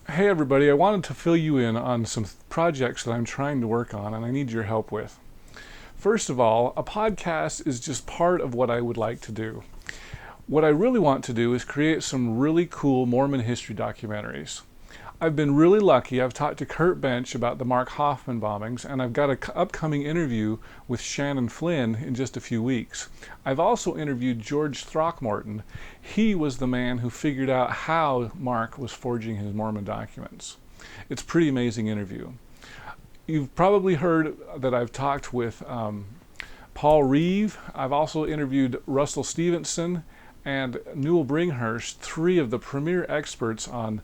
Hey everybody, I wanted to fill you in on some projects that I'm trying to work on and I need your help with. First of all, a podcast is just part of what I would like to do. What I really want to do is create some really cool Mormon history documentaries. I've been really lucky. I've talked to Kurt Bench about the Mark Hoffman bombings, and I've got an upcoming interview with Shannon Flynn in just a few weeks. I've also interviewed George Throckmorton. He was the man who figured out how Mark was forging his Mormon documents. It's a pretty amazing interview. You've probably heard that I've talked with Paul Reeve. I've also interviewed Russell Stevenson and Newell Bringhurst, three of the premier experts on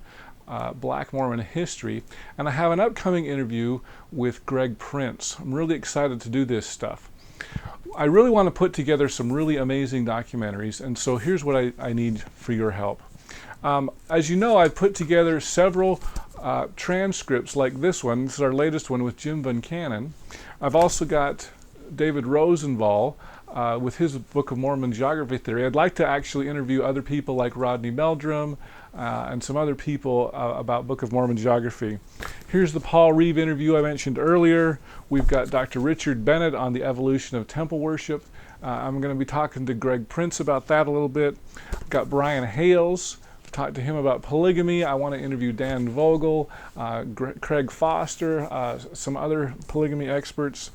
Black Mormon history, and I have an upcoming interview with Greg Prince. I'm really excited to do this stuff. I really want to put together some really amazing documentaries, and so here's what I need for your help. As you know, I've put together several transcripts like this one. This is our latest one with Jim Van Cannon. I've also got David Rosenvall with his Book of Mormon Geography Theory. I'd like to actually interview other people like Rodney Meldrum and some other people about Book of Mormon geography. Here's the Paul Reeve interview I mentioned earlier. We've got Dr. Richard Bennett on the evolution of temple worship. I'm going to be talking to Greg Prince about that a little bit. I've got Brian Hales. Talk to him about polygamy. I want to interview Dan Vogel, Craig Foster, some other polygamy experts.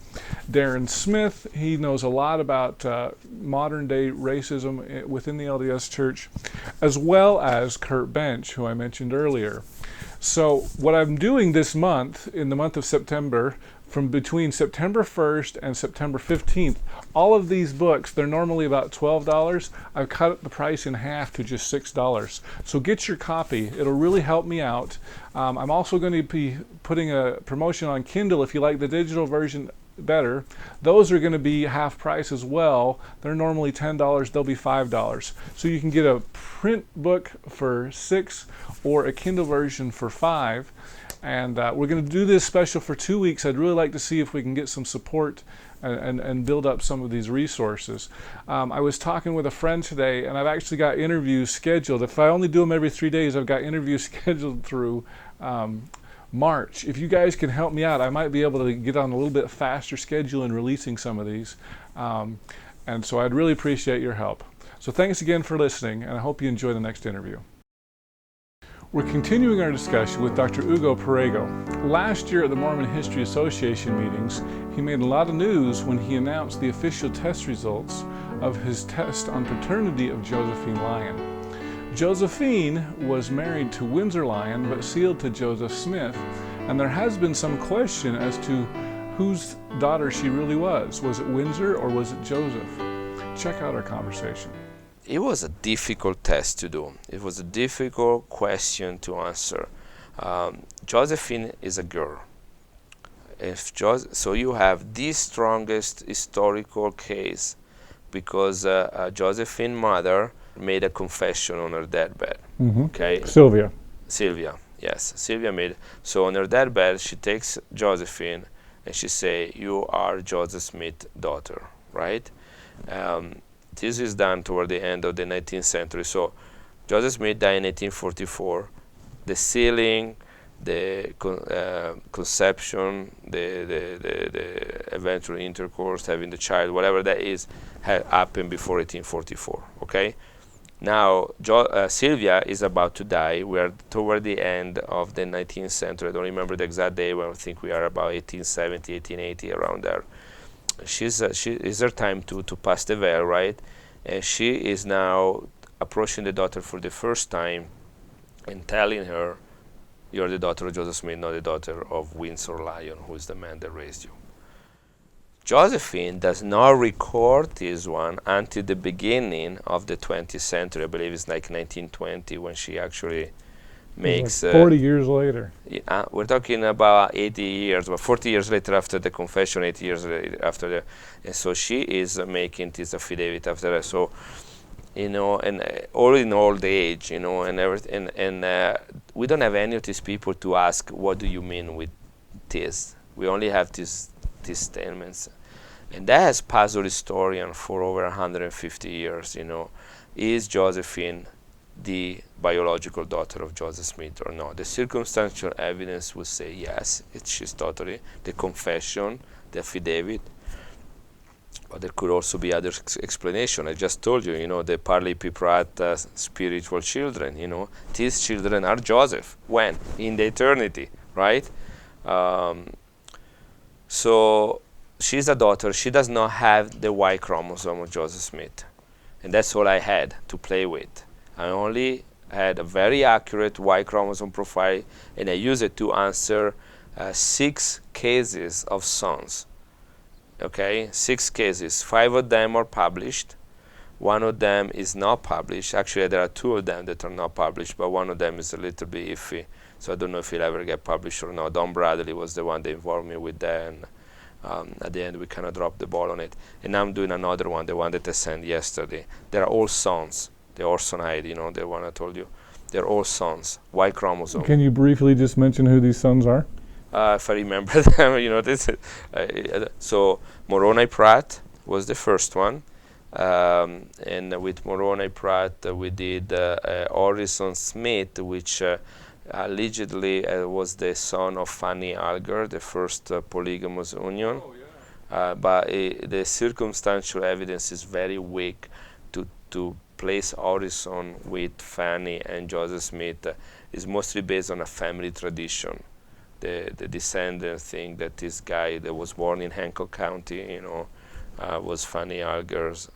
Darren Smith, he knows a lot about modern day racism within the LDS Church, as well as Kurt Bench, who I mentioned earlier. So what I'm doing this month, in the month of September, from between September 1st and September 15th, all of these books, they're normally about $12. I've cut the price in half to just $6. So get your copy. It'll really help me out. I'm also going to be putting a promotion on Kindle if you like the digital version better. Those are going to be half price as well. They're normally $10, they'll be $5. So you can get a print book for $6 or a Kindle version for $5. And we're going to do this special for 2 weeks. I'd really like to see if we can get some support and build up some of these resources. I was talking with a friend today, and I've actually got interviews scheduled. If I only do them every 3 days, I've got interviews scheduled through March. If you guys can help me out, I might be able to get on a little bit faster schedule in releasing some of these. And so I'd really appreciate your help. So thanks again for listening, and I hope you enjoy the next interview. We're continuing our discussion with Dr. Ugo Perego. Last year at the Mormon History Association meetings, he made a lot of news when he announced the official test results of his test on paternity of Josephine Lyon. Josephine was married to Windsor Lyon but sealed to Joseph Smith, and there has been some question as to whose daughter she really was. Was it Windsor or was it Joseph? Check out our conversation. It was a difficult test to do. It was a difficult question to answer. Josephine is a girl. So you have the strongest historical case because Josephine's mother made a confession on her deathbed. Mm-hmm. Okay. Sylvia, yes. Sylvia made. So on her deathbed, she takes Josephine and she say, "You are Joseph Smith's daughter," right? This is done toward the end of the 19th century. So Joseph Smith died in 1844. The sealing, the conception, the eventual intercourse, having the child, whatever that is, had happened before 1844. Okay. Now Sylvia is about to die. We are toward the end of the 19th century. I don't remember the exact day, but I think we are about 1870, 1880, around there. She is her time to pass the veil, right? And she is now approaching the daughter for the first time and telling her, "You're the daughter of Joseph Smith, not the daughter of Windsor Lyon, who is the man that raised you." Josephine does not record this one until the beginning of the 20th century. I believe it's like 1920 when she actually makes 40 years later. We're talking about 80 years, but 40 years later after the confession, 80 years later after the, and so she is making this affidavit after that. So, and all in old age, and everything, and we don't have any of these people to ask, "What do you mean with this?" We only have these statements, and that has puzzled historians for over 150 years. Is Josephine the biological daughter of Joseph Smith or not. The circumstantial evidence would say yes, she's totally, the confession, the affidavit, but there could also be other explanation. I just told you, the Parley P. Pratt spiritual children, these children are Joseph. When? In the eternity, right? So she's a daughter. She does not have the Y chromosome of Joseph Smith. And that's all I had to play with. I only had a very accurate Y chromosome profile, and I used it to answer 6 cases of sons. Okay, 6 cases. 5 of them are published. 1 of them is not published. Actually, there are 2 of them that are not published, but 1 of them is a little bit iffy. So I don't know if it'll ever get published or not. Don Bradley was the one that involved me with that, and at the end we kind of dropped the ball on it. And now I'm doing another one, the one that I sent yesterday. They're all sons. The Orsonide, the one I told you. They're all sons. Y chromosome. Can you briefly just mention who these sons are? If I remember them, this. So Moroni Pratt was the first one, and with Moroni Pratt we did Orison Smith, which allegedly was the son of Fanny Alger, the first polygamous union. Oh, yeah. But the circumstantial evidence is very weak to place Orison with Fanny and Joseph Smith. Is mostly based on a family tradition. The descendant thing that this guy that was born in Hancock County, was Fanny Alger's,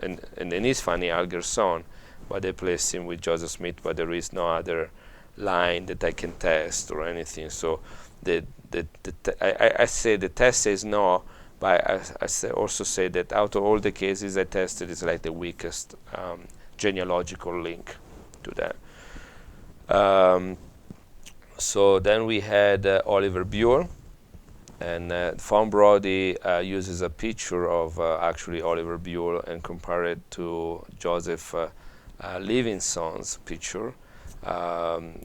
and he's Fanny Alger's son, but they placed him with Joseph Smith, but there is no other line that I can test or anything. So I say the test says no, but I also say that out of all the cases I tested, it's like the weakest genealogical link to that. So then we had Oliver Buell, and Fawn Brody uses a picture of actually Oliver Buell and compare it to Joseph Livingston's picture.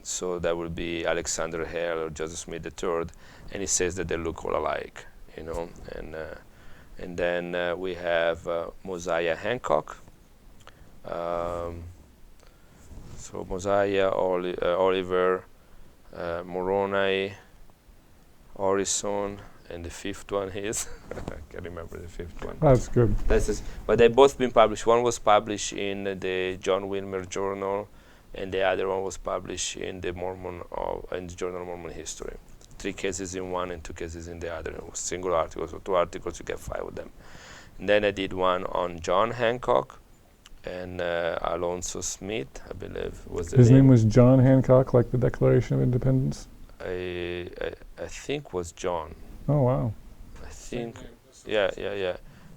So that would be Alexander Hale or Joseph Smith III, and he says that they look all alike, and then we have Mosiah Hancock. So Mosiah, Oliver, Moroni, Orison, and the 5th one is I can't remember the 5th one. That's good. But they've both been published. One was published in the John Wilmer Journal, and the other one was published in the in the Journal of Mormon History. 3 cases in one and 2 cases in the other. It was single articles, or 2 articles, you get 5 of them. And then I did one on John Hancock and Alonzo Smith, I believe was the name. His name was John Hancock, like the Declaration of Independence? I think was John. Oh, wow. I think, yeah.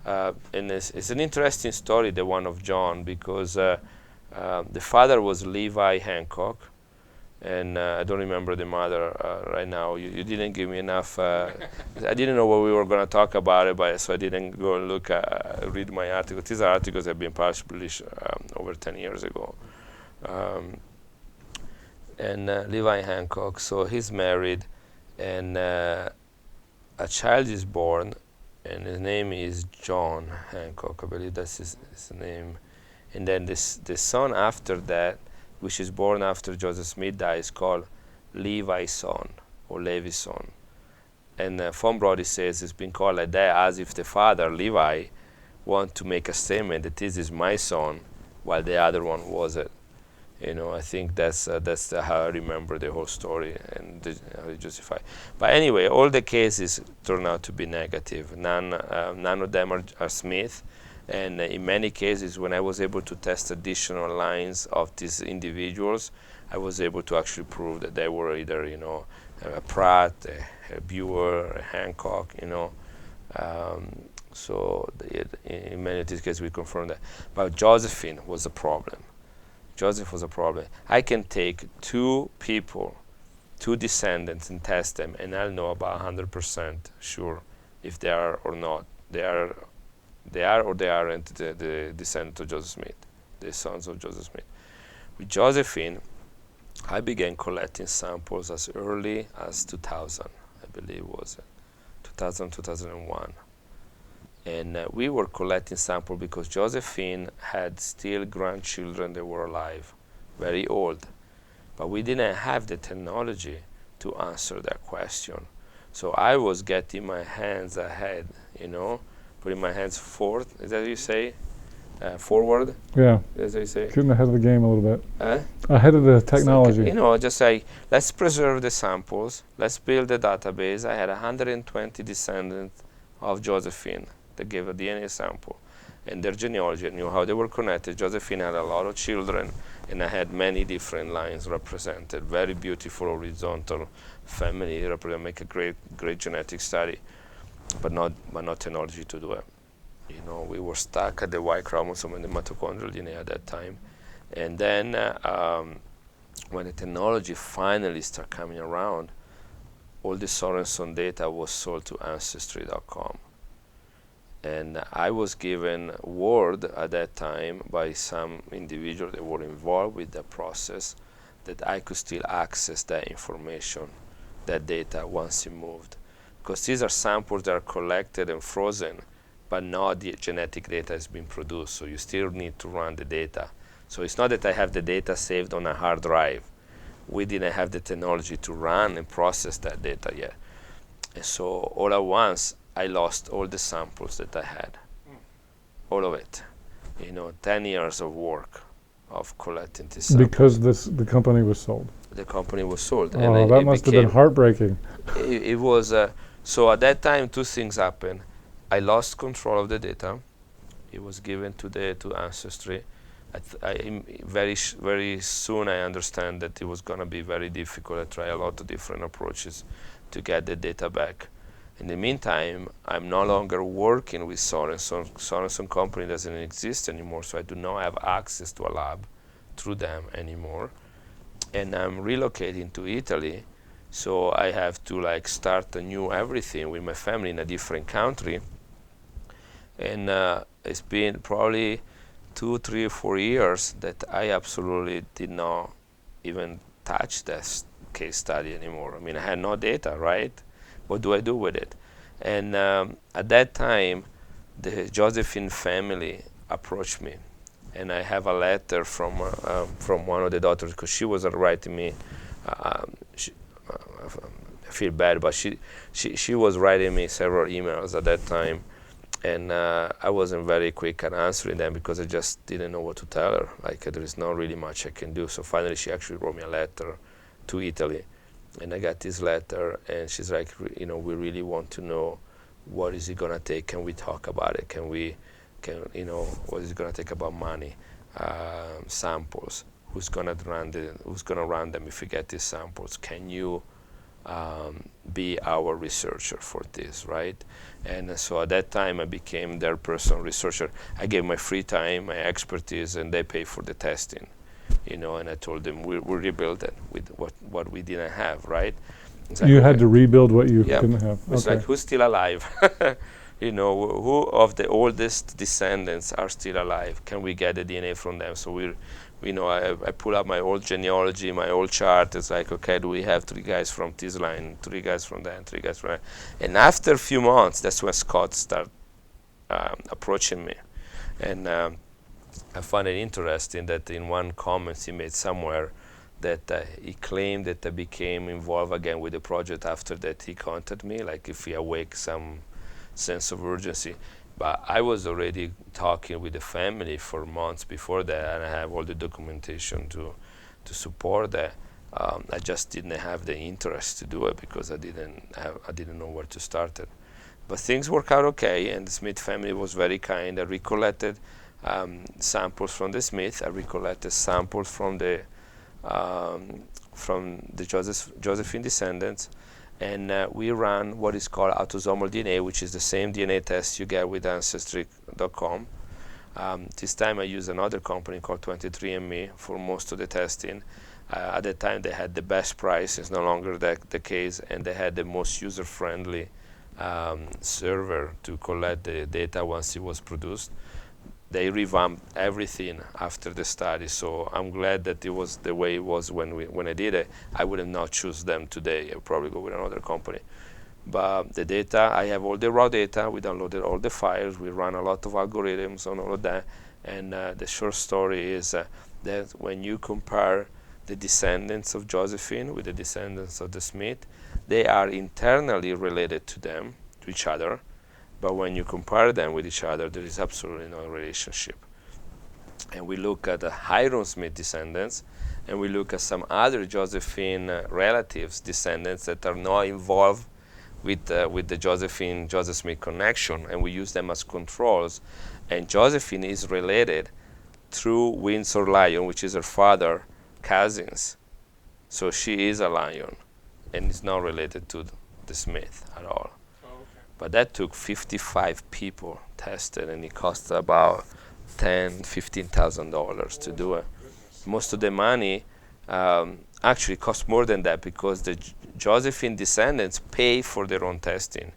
And it's an interesting story, the one of John, because the father was Levi Hancock, and I don't remember the mother right now. You didn't give me enough. I didn't know what we were going to talk about it, so I didn't go look read my articles. These articles have been published over 10 years ago. And Levi Hancock, so he's married, and a child is born, and his name is John Hancock. I believe that's his name. And then the son after that, which is born after Joseph Smith dies, called Levi's son or Levi's son. And Fawn Brody says it's been called like that as if the father, Levi, want to make a statement that this is my son, while the other one wasn't. I think that's how I remember the whole story and how they justify. But anyway, all the cases turn out to be negative. None of them are Smith. And in many cases, when I was able to test additional lines of these individuals, I was able to actually prove that they were either, a Pratt, a Buell, a Hancock, So in many of these cases, we confirmed that. But Josephine was a problem. Joseph was a problem. I can take 2 people, 2 descendants, and test them, and I'll know about 100% sure if they are or not. They are or they aren't the descendant of Joseph Smith, the sons of Joseph Smith. With Josephine, I began collecting samples as early as 2000, I believe was it, 2000, 2001. And we were collecting samples because Josephine had still grandchildren that were alive very old. But we didn't have the technology to answer that question. So I was getting my hands ahead, putting my hands forward. Is that what you say? Forward? Yeah. Is that what you say? Getting ahead of the game a little bit. Huh? Ahead of the technology. Like, just like, let's preserve the samples. Let's build a database. I had 120 descendants of Josephine that gave a DNA sample. And their genealogy, I knew how they were connected. Josephine had a lot of children, and I had many different lines represented. Very beautiful horizontal family, make a great genetic study, but not technology to do it. We were stuck at the Y chromosome and the mitochondrial DNA at that time. And then when the technology finally started coming around, all the Sorenson data was sold to Ancestry.com. And I was given word at that time by some individual that were involved with the process that I could still access that information, that data, once it moved. Because these are samples that are collected and frozen, but not the genetic data has been produced, so you still need to run the data. So it's not that I have the data saved on a hard drive. We didn't have the technology to run and process that data yet. And so all at once, I lost all the samples that I had, all of it. 10 years of work of collecting this samples. Because the company was sold. The company was sold. Oh, and that must have been heartbreaking. It was, so at that time, two things happened. I lost control of the data. It was given to Ancestry. Very soon I understand that it was going to be very difficult. I tried a lot of different approaches to get the data back. In the meantime, I'm no longer working with Sorenson. Sorenson company doesn't exist anymore, so I do not have access to a lab through them anymore. And I'm relocating to Italy, so I have to start anew everything with my family in a different country. And it's been probably 2, 3, 4 years that I absolutely did not even touch this case study anymore. I mean, I had no data, right? What do I do with it? And at that time, the Josephine family approached me, and I have a letter from one of the daughters, because she was writing me. I feel bad, but she was writing me several emails at that time, and I wasn't very quick at answering them because I just didn't know what to tell her. There is not really much I can do. So finally, she actually wrote me a letter to Italy. And I got this letter, and she's like, we really want to know what is it gonna take. Can we talk about it? What is it gonna take about money, samples? Who's gonna run them if we get these samples? Can you be our researcher for this, right? And so at that time, I became their personal researcher. I gave my free time, my expertise, and they pay for the testing. And I told them we'll rebuild it with what we didn't have, right? You had to rebuild what you couldn't have. It's like, who's still alive? Who of the oldest descendants are still alive? Can we get the DNA from them? So I pull up my old genealogy, my old chart. It's like, okay, do we have 3 guys from this line, 3 guys from that, 3 guys from that? And after a few months, that's when Scott started approaching me. And I find it interesting that in one comment he made somewhere that he claimed that I became involved again with the project after that he contacted me, like if he awake some sense of urgency. But I was already talking with the family for months before that, and I have all the documentation to support that. I just didn't have the interest to do it because I didn't know where to start it. But things worked out okay, and the Smith family was very kind. I recollected samples from the Smith. I recollected samples from the Josephine descendants, and we ran what is called autosomal DNA, which is the same DNA test you get with Ancestry.com. This time I used another company called 23andMe for most of the testing. At the time they had the best price. It's no longer the case, and they had the most user-friendly server to collect the data once it was produced. They revamped everything after the study, so I'm glad that it was the way it was when I did it. I would have not choose them today. I would probably go with another company. But the data, I have all the raw data. We downloaded all the files. We ran a lot of algorithms on all of that. And the short story is that when you compare the descendants of Josephine with the descendants of the Smith, they are internally related to each other, but when you compare them with each other, there is absolutely no relationship. And we look at the Hiram Smith descendants, and we look at some other Josephine relatives, descendants that are not involved with the Joseph Smith connection, and we use them as controls. And Josephine is related through Windsor Lyon, which is her father, cousins. So she is a Lyon, and is not related to the Smith at all. Oh, okay. But that took 55 people tested, and it cost about $10,000-$15,000 to do it. Goodness. Most of the money actually cost more than that, because the Josephine descendants pay for their own testing.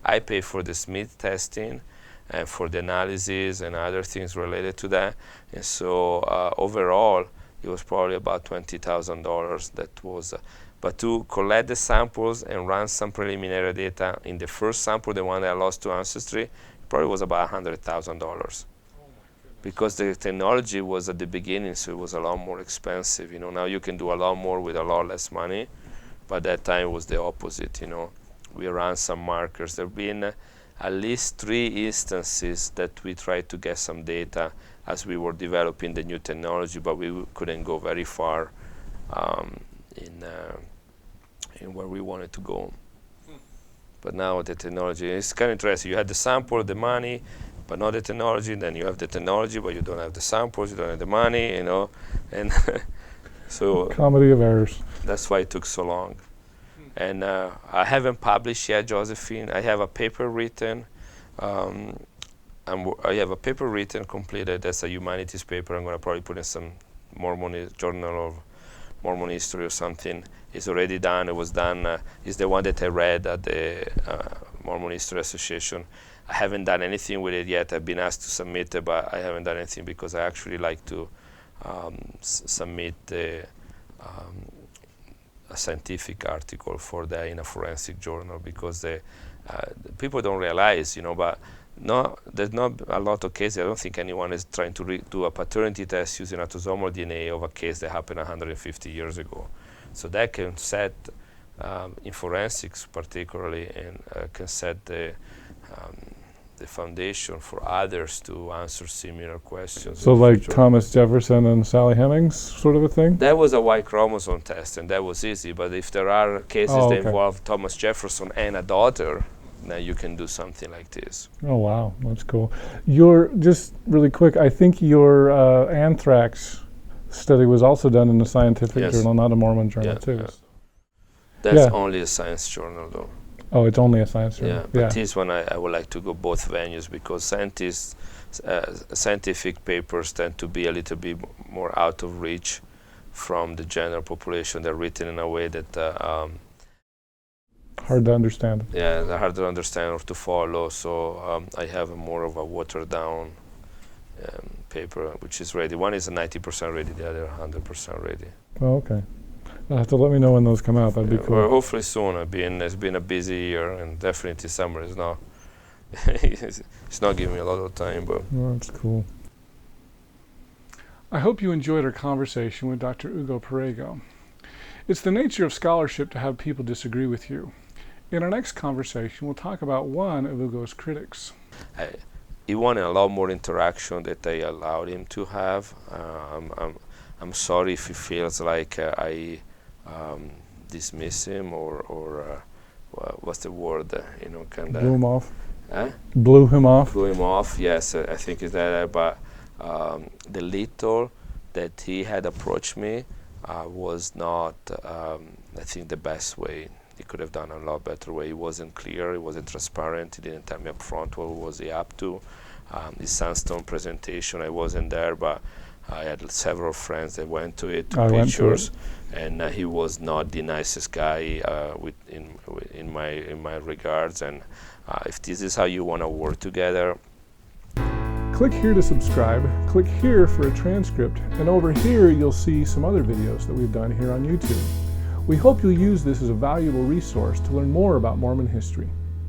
I pay for the Smith testing and for the analysis and other things related to that. And so overall, it was probably about $20,000. That was, but to collect the samples and run some preliminary data in the first sample, the one that I lost to Ancestry, it probably was about $100,000. Because the technology was at the beginning, so it was a lot more expensive. You know, now you can do a lot more with a lot less money, but that time it was the opposite. You know, we ran some markers. There have been at least 3 instances that we tried to get some data as we were developing the new technology, but we couldn't go very far in where we wanted to go. But now the technology is kind of interesting. You had the sample, the money, but not the technology. Then you have the technology, but you don't have the samples, you don't have the money, you know. And so comedy of errors. That's why it took so long. And I haven't published yet, Josephine. I have a paper written. I have a paper written, completed. That's a humanities paper. I'm going to probably put in some Journal of Mormon History or something. It's already done. It was done. It's the one that I read at the Mormon History Association. I haven't done anything with it yet. I've been asked to submit it, but I haven't done anything because I actually like to submit a scientific article for that in a forensic journal, because people don't realize, you know, but there's not a lot of cases. I don't think anyone is trying to do a paternity test using autosomal DNA of a case that happened 150 years ago. So that can set, in forensics particularly, and can set the foundation for others to answer similar questions. So like Thomas Jefferson and Sally Hemings sort of a thing? That was a Y chromosome test, and that was easy. But if there are cases that involve Thomas Jefferson and a daughter, now you can do something like this. Oh, wow. That's cool. Just really quick, I think your anthrax study was also done in a scientific journal, not a Mormon journal, too. Yeah. That's only a science journal, though. Oh, it's only a science journal. Yeah, but this one I would like to go both venues, because scientific papers tend to be a little bit more out of reach from the general population. They're written in a way that hard to understand. Yeah, they're hard to understand or to follow. So I have more of a watered down paper, which is ready. One is 90% ready, the other 100% ready. Oh, okay. You'll have to let me know when those come out. That'd be cool. Well, hopefully soon. It's been a busy year, and definitely summer is not. It's not giving me a lot of time, but. Well, that's cool. I hope you enjoyed our conversation with Dr. Ugo Perego. It's the nature of scholarship to have people disagree with you. In our next conversation, we'll talk about one of Ugo's critics. He wanted a lot more interaction that I allowed him to have. I'm sorry if he feels like I dismiss him or what's the word? You know, kind of. Blew him off. Huh? Blew him off. Blew him off. Yes, I think it's that. But the little that he had approached me was not, I think, the best way. He could have done a lot better way. He wasn't clear. He wasn't transparent. He didn't tell me up front what was he up to. His Sandstone presentation, I wasn't there, but I had several friends that went to it, took pictures, and he was not the nicest guy in my regards. And if this is how you want to work together, click here to subscribe. Click here for a transcript, and over here you'll see some other videos that we've done here on YouTube. We hope you'll use this as a valuable resource to learn more about Mormon history.